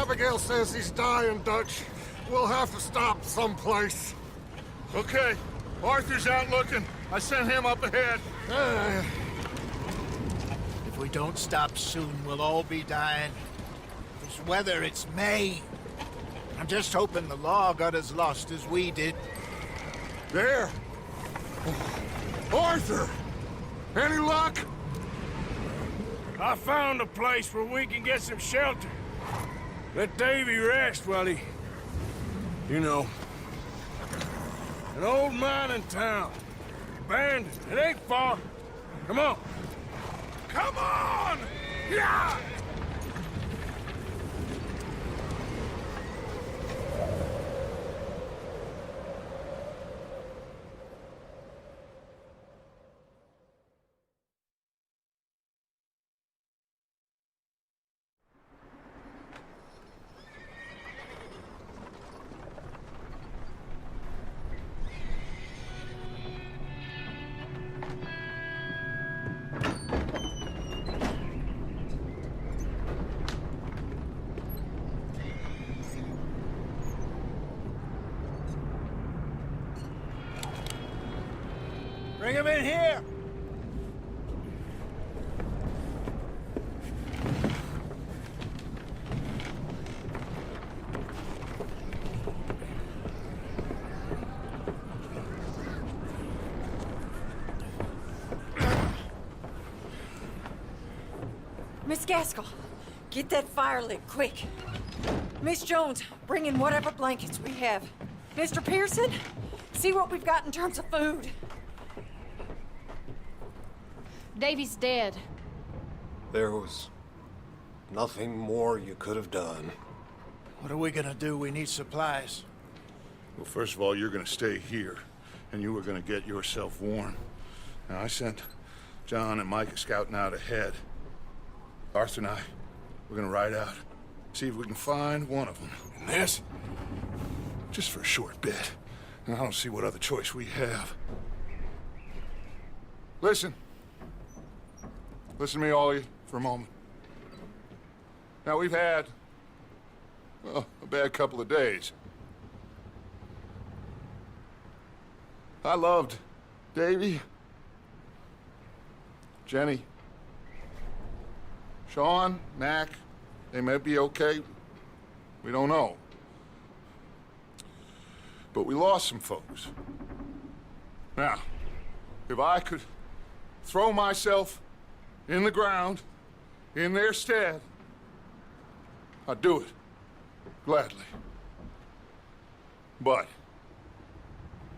Abigail says he's dying, Dutch. We'll have to stop someplace. Okay. Arthur's out looking. I sent him up ahead. If we don't stop soon, we'll all be dying. This weather, it's May. I'm just hoping the law got as lost as we did. There. Arthur! Any luck? I found a place where we can get some shelter. Let Davy rest while he... You know. An old mining town. Abandoned. It ain't far. Come on. Come on! Yeah! Bring him in here! Miss Gaskell, get that fire lit, quick. Miss Jones, bring in whatever blankets we have. Mr. Pearson, see what we've got in terms of food. Davy's dead. There was nothing more you could have done. What are we gonna do? We need supplies. Well, first of all, you're gonna stay here, and you were gonna get yourself warm. Now, I sent John and Micah scouting out ahead. Arthur and I, we're gonna ride out, see if we can find one of them. And this, just for a short bit. And I don't see what other choice we have. Listen. Listen to me, all of you, for a moment. Now, we've had, well, a bad couple of days. I loved Davy, Jenny, Sean, Mac. They may be okay. We don't know. But we lost some folks. Now, if I could throw myself in the ground, in their stead, I'd do it, gladly. But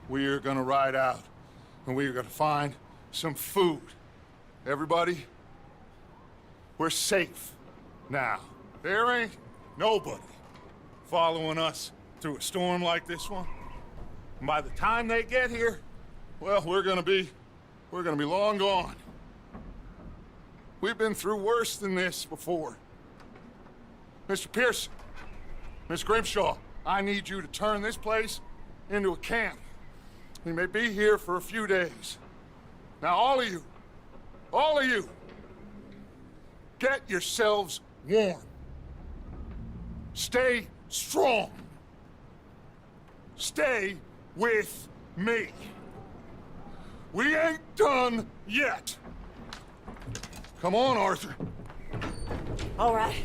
we're gonna ride out, and we're gonna find some food. Everybody, we're safe now. There ain't nobody following us through a storm like this one. And by the time they get here, well, we're gonna be long gone. We've been through worse than this before. Mr. Pearson, Miss Grimshaw, I need you to turn this place into a camp. We may be here for a few days. Now, all of you, get yourselves warm. Stay strong. Stay with me. We ain't done yet. Come on, Arthur. All right.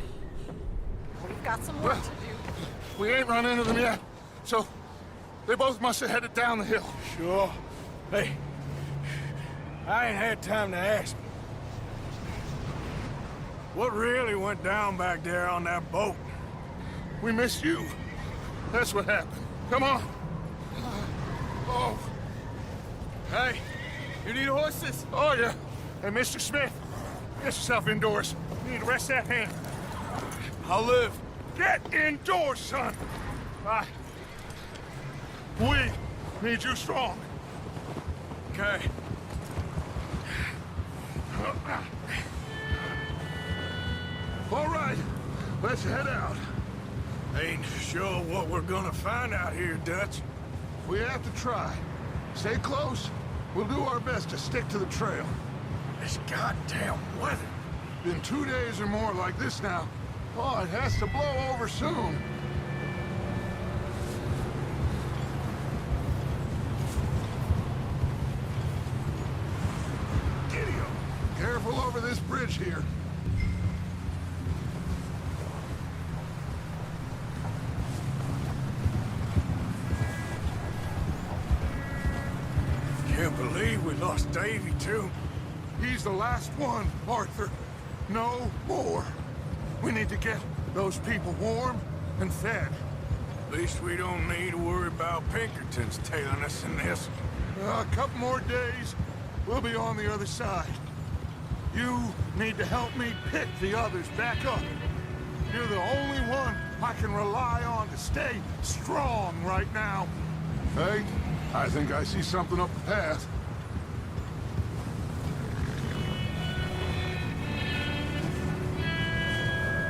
We've got some work to do. We ain't run into them yet, so they both must have headed down the hill. Sure. Hey, I ain't had time to ask. What really went down back there on that boat? We missed you. That's what happened. Come on. Oh. Hey, you need horses? Oh, yeah. Hey, Mr. Smith, get yourself indoors. You need to rest that hand. I'll live. Get indoors, son. We need you strong. Okay. All right, let's head out. Ain't sure what we're gonna find out here, Dutch. We have to try. Stay close. We'll do our best to stick to the trail. This goddamn weather. Been 2 days or more like this now. Oh, it has to blow over soon. Giddy-o. Careful over this bridge here. Can't believe we lost Davy, too. He's the last one, Arthur. No more. We need to get those people warm and fed. At least we don't need to worry about Pinkertons tailing us in this. A couple more days, we'll be on the other side. You need to help me pick the others back up. You're the only one I can rely on to stay strong right now. Hey, I think I see something up the path.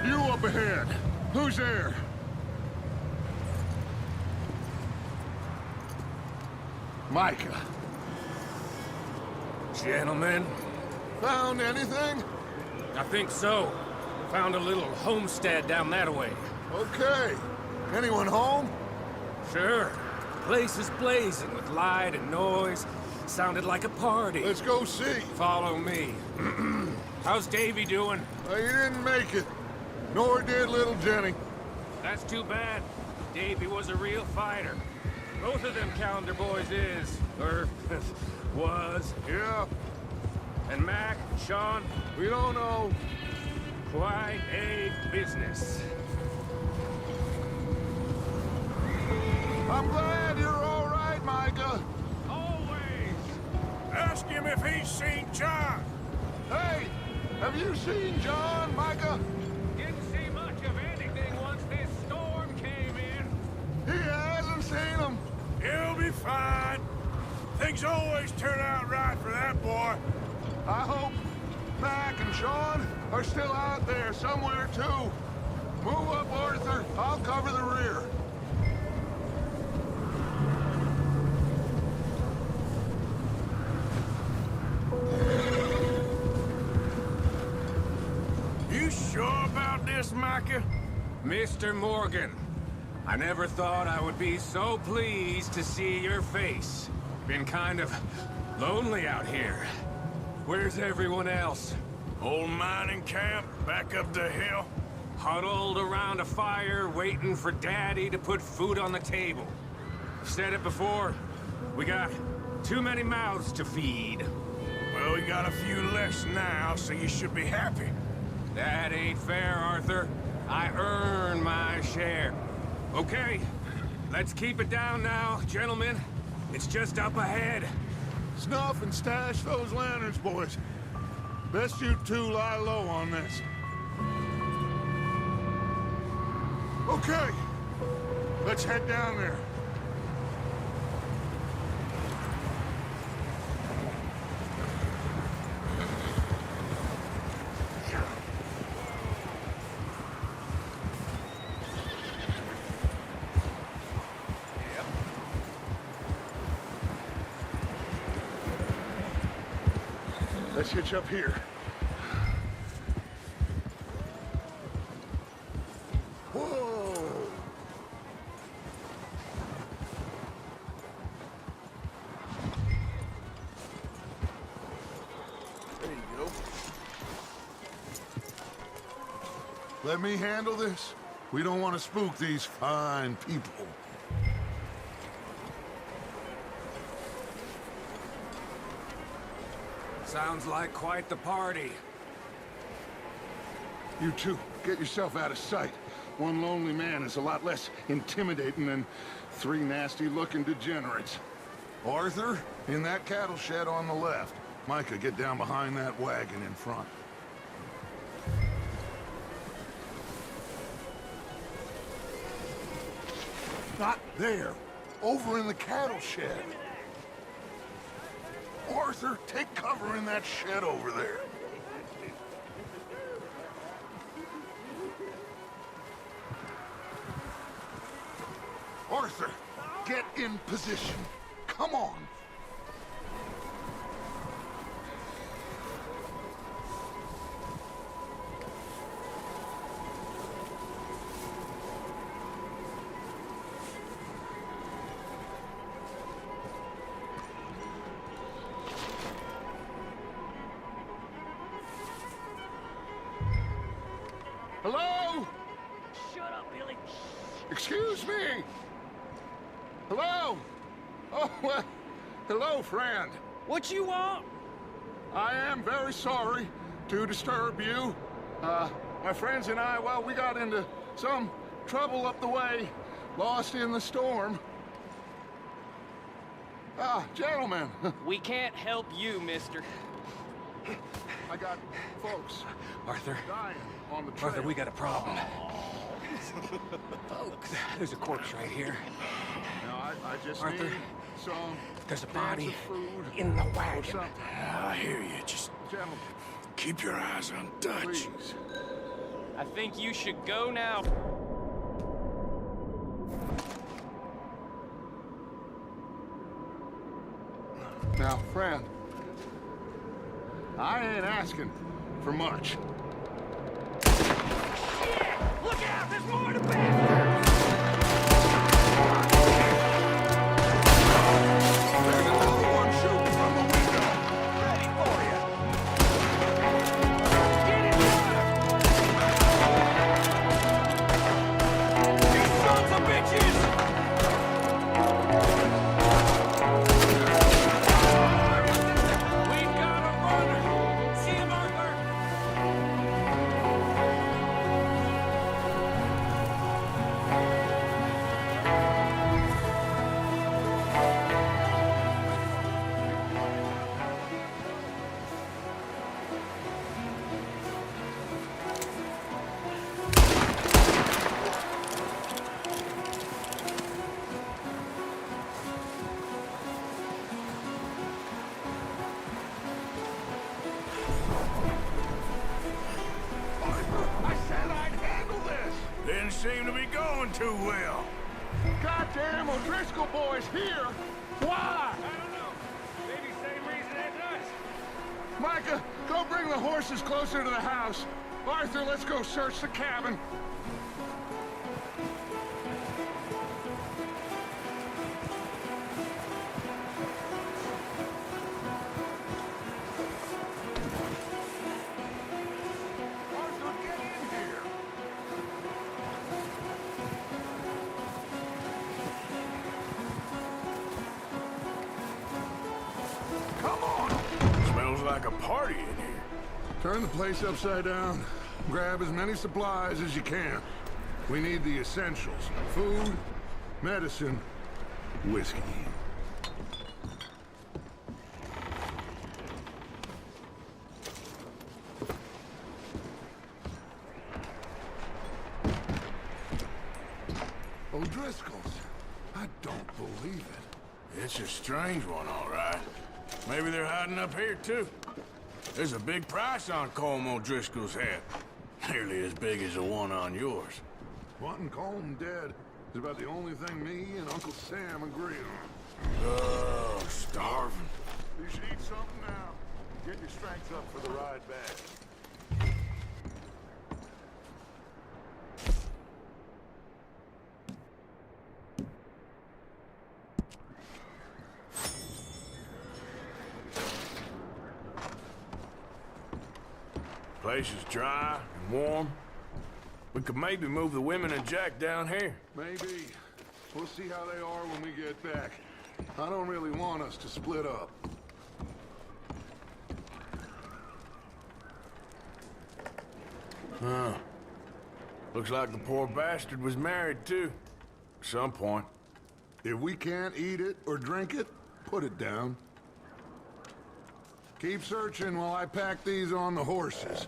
You up ahead. Who's there? Micah. Gentlemen, Found anything? I think so. Found a little homestead down that way. Okay. Anyone home? Sure. Place is blazing with light and noise. Sounded like a party. Let's go see. Follow me. How's Davy doing? He didn't make it. Nor did little Jenny. That's too bad. Davy was a real fighter. Both of them Calendar boys is, or was. Yeah, And Mac, Sean, we don't know. quite a business. I'm glad you're all right, Micah. Always! Ask him if he's seen John. Hey, have you seen John, Micah? Didn't see much of anything once this storm came in. He hasn't seen him. He'll be fine. Things always turn out right for that boy. I hope Mac and Sean are still out there somewhere, too. Move up, Arthur. I'll cover the rear. You sure about this, Micah? Mr. Morgan, I never thought I would be so pleased to see your face. Been kind of lonely out here. Where's everyone else? Old mining camp back up the hill. Huddled around a fire, waiting for Daddy to put food on the table. I've said it before, we got too many mouths to feed. Well, we got a few less now, so you should be happy. That ain't fair, Arthur. I earn my share. Okay, let's keep it down now, gentlemen. It's just up ahead. Snuff and stash those lanterns, boys. Best you two lie low on this. Okay, let's head down there. Let's hitch up here. Whoa! There you go. Let me handle this. We don't want to spook these fine people. Sounds like quite the party. You two, get yourself out of sight. One lonely man is a lot less intimidating than three nasty-looking degenerates. Arthur, in that cattle shed on the left. Micah, get down behind that wagon in front. Not there. Over in the cattle shed. Arthur, take cover in that shed over there. Arthur, get in position. Come on. Hello? Shut up, Billy. Excuse me? Hello? Oh, well, hello, friend. What you want? I am very sorry to disturb you. My friends and I, well, we got into some trouble up the way, lost in the storm. Gentlemen, We can't help you, mister. I got folks Arthur, dying on the trail. Arthur, we got a problem. Folks, there's a corpse right here. Now, I just Arthur, need some There's a cans body of food in the or wagon. something. I hear you. Just Gentlemen, keep your eyes on Dutch. please. I think you should go now. Now, friend, I ain't asking for much. Look out! There's more to bed! There's another one shooting from the window. Ready for you! Get in front! You sons of bitches! We've got a runner! See him, Arthur? I said I'd handle this. Didn't seem to be going too well. Goddamn O'Driscoll boys here. Why? I don't know. Maybe same reason as us. Micah, go bring the horses closer to the house. Arthur, let's go search the cabin. Arthur, get in here. Come on. Smells like a party in here. Turn the place upside down. Grab as many supplies as you can. We need the essentials. Food, medicine, whiskey. O'Driscoll's. I don't believe it. It's a strange one, all right. Maybe they're hiding up here, too. There's a big price on Colm O'Driscoll's head. Nearly as big as the one on yours. Wanting Colm dead is about the only thing me and Uncle Sam agree on. Oh, starving. You should eat something now. Get your strength up for the ride back. Place is dry and warm. We could maybe move the women and Jack down here. Maybe. We'll see how they are when we get back. I don't really want us to split up. Huh. Looks like the poor bastard was married, too. At some point. If we can't eat it or drink it, put it down. Keep searching while I pack these on the horses.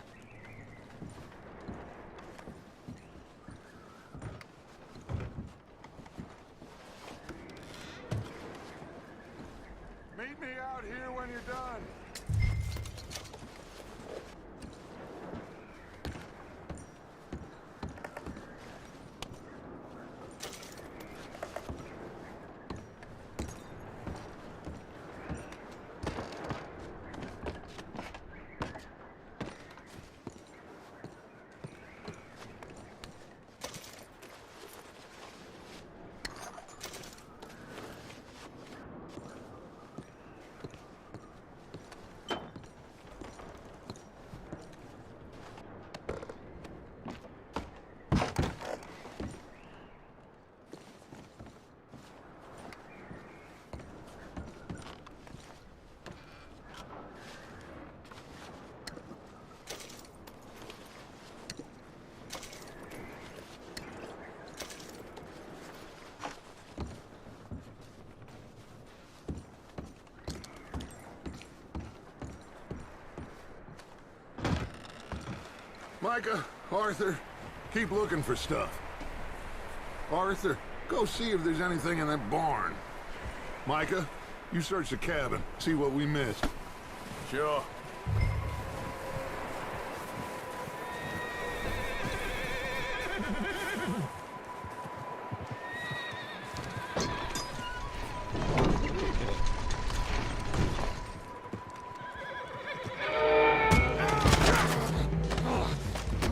Meet me out here when you're done. Micah, Arthur, keep looking for stuff. Arthur, go see if there's anything in that barn. Micah, you search the cabin, see what we missed. Sure.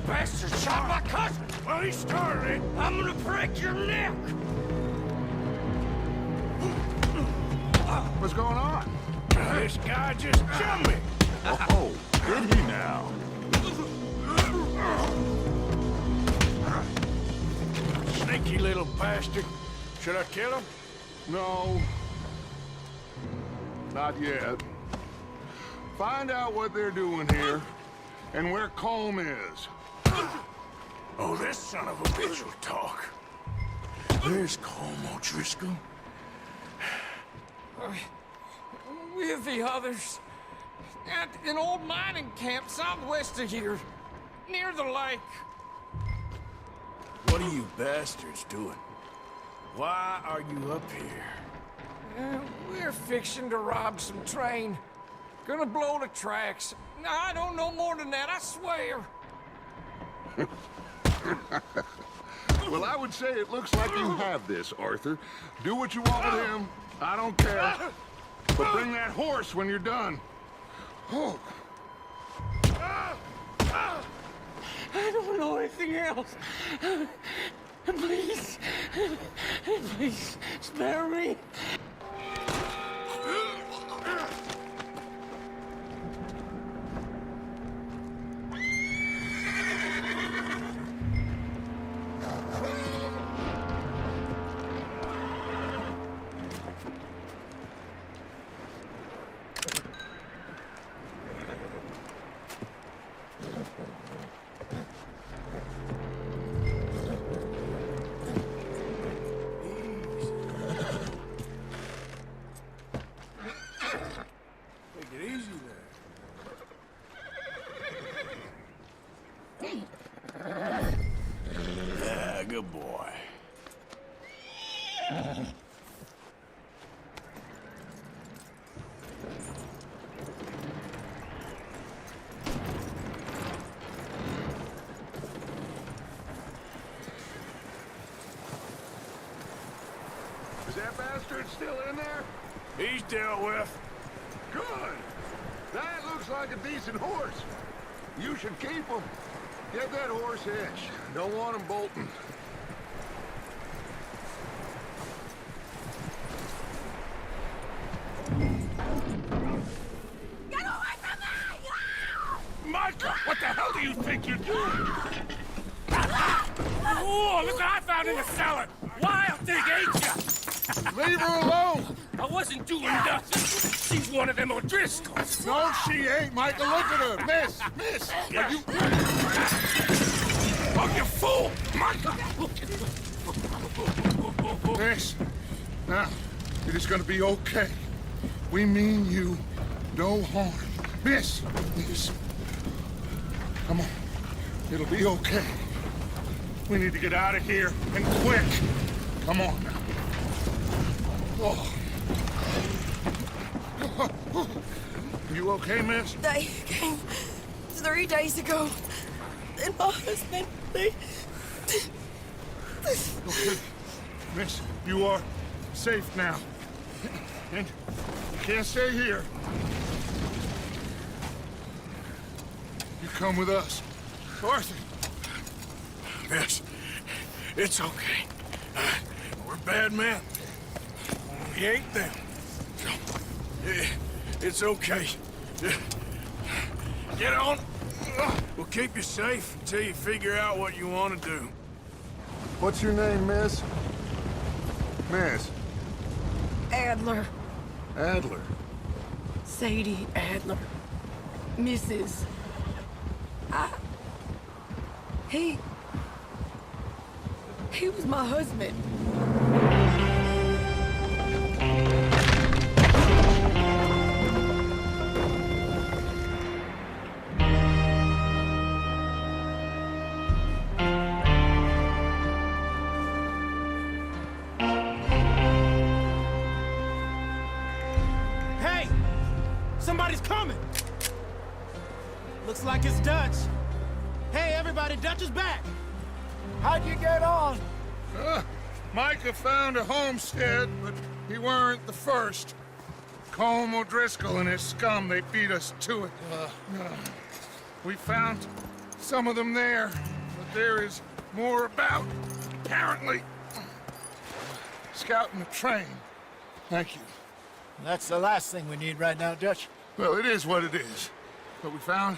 Bastard shot my cousin! Well, he started it. I'm gonna break your neck! What's going on? This guy just jumped me. Oh, did he now? Sneaky little bastard. Should I kill him? No. Not yet. Find out what they're doing here, and where Colm is. Oh, this son of a bitch will talk. There's Colm O'Driscoll. With the others. At an old mining camp southwest of here. Near the lake. What are you bastards doing? Why are you up here? We're fixing to rob some train. Gonna blow the tracks. I don't know more than that, I swear. Well, I would say it looks like you have this, Arthur. Do what you want with him. I don't care. But bring that horse when you're done. Oh. I don't know anything else. Please. Please, spare me. Take it easy there. Yeah, good boy. Is that bastard still in there? He's dealt with. Good. That looks like a decent horse. You should keep him. Get that horse hitched. Don't want him bolting. Get away from me! Micah, what the hell do you think you're doing? Oh, look what I found in the cellar! Wild thing, ain't ya? Leave her alone! I wasn't doing nothing. She's one of them O'Driscolls. No, she ain't, Micah. Look at her. Miss, are you... Oh, you fool! Micah! Miss, now, it is gonna be okay. We mean you no harm. Miss, come on. It'll be okay. We need to get out of here, and quick. Come on now. Oh. You okay, miss? They came 3 days ago. And my husband, they... Okay. Miss, you are safe now. And you can't stay here. You come with us. Arthur. Miss, it's okay. We're bad men. We ain't them. It's okay. Get on. We'll keep you safe until you figure out what you want to do. What's your name, miss? Miss. Adler. Adler. Sadie Adler. Mrs. He was my husband. everybody, Dutch is back! How'd you get on? Micah found a homestead, but he weren't the first. Colm O'Driscoll and his scum, they beat us to it. We found some of them there, but there is more about, apparently. Scouting the train. Thank you. That's the last thing we need right now, Dutch. Well, it is what it is. But we found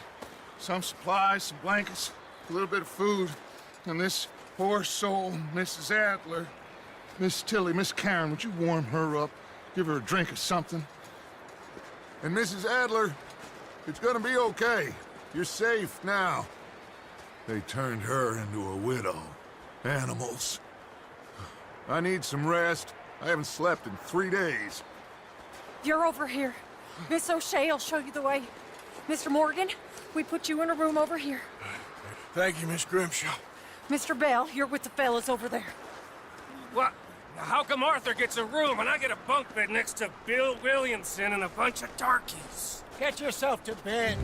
some supplies, some blankets, a little bit of food, and this poor soul, Mrs. Adler. Miss Tilly, Miss Karen, would you warm her up? Give her a drink or something? And Mrs. Adler, it's gonna be okay. You're safe now. They turned her into a widow. Animals. I need some rest. I haven't slept in 3 days. You're over here. Miss O'Shea will show you the way. Mr. Morgan, we put you in a room over here. Thank you, Miss Grimshaw. Mr. Bell, you're with the fellas over there. What? How come Arthur gets a room and I get a bunk bed next to Bill Williamson and a bunch of darkies? Get yourself to bed.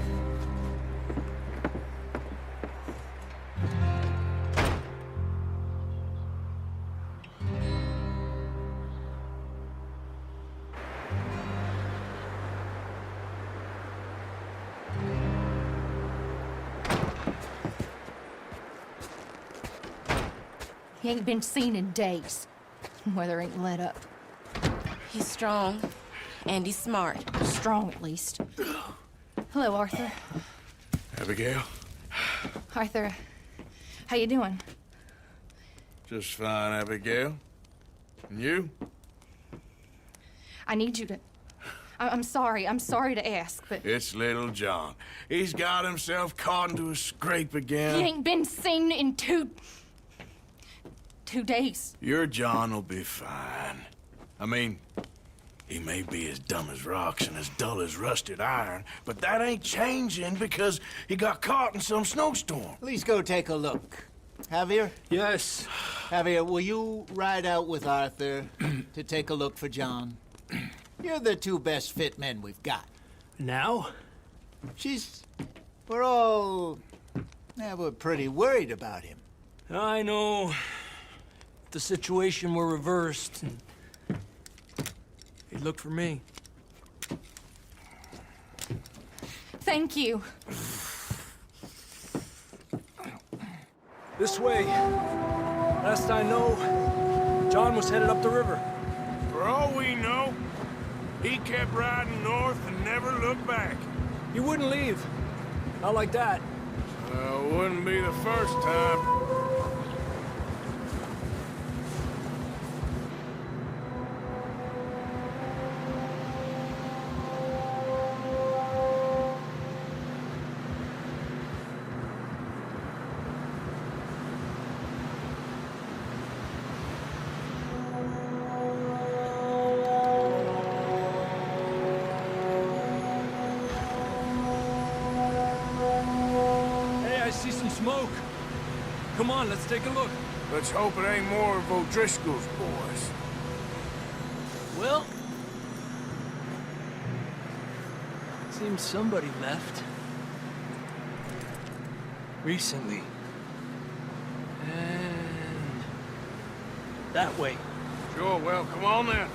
He ain't been seen in days. Weather ain't let up. He's strong, and he's smart. Strong, at least. Hello, Arthur. Abigail? Arthur, how you doing? Just fine, Abigail. And you? I need you to... I'm sorry to ask, but... It's little John. He's got himself caught into a scrape again. He ain't been seen in 2 days. Your John will be fine. I mean, he may be as dumb as rocks and as dull as rusted iron, but that ain't changing because he got caught in some snowstorm. Please go take a look. Javier? Yes. Javier, will you ride out with Arthur to take a look for John? You're the 2 best fit men we've got. Now? We're all... Yeah, we're pretty worried about him. I know. If the situation were reversed, he'd look for me. Thank you. This way. Last I know, John was headed up the river. For all we know, he kept riding north and never looked back. He wouldn't leave. Not like that. Wouldn't be the first time. Smoke. Come on, let's take a look. Let's hope it ain't more of O'Driscoll's boys. Well, seems somebody left. Recently. And that way. Sure, well, come on then.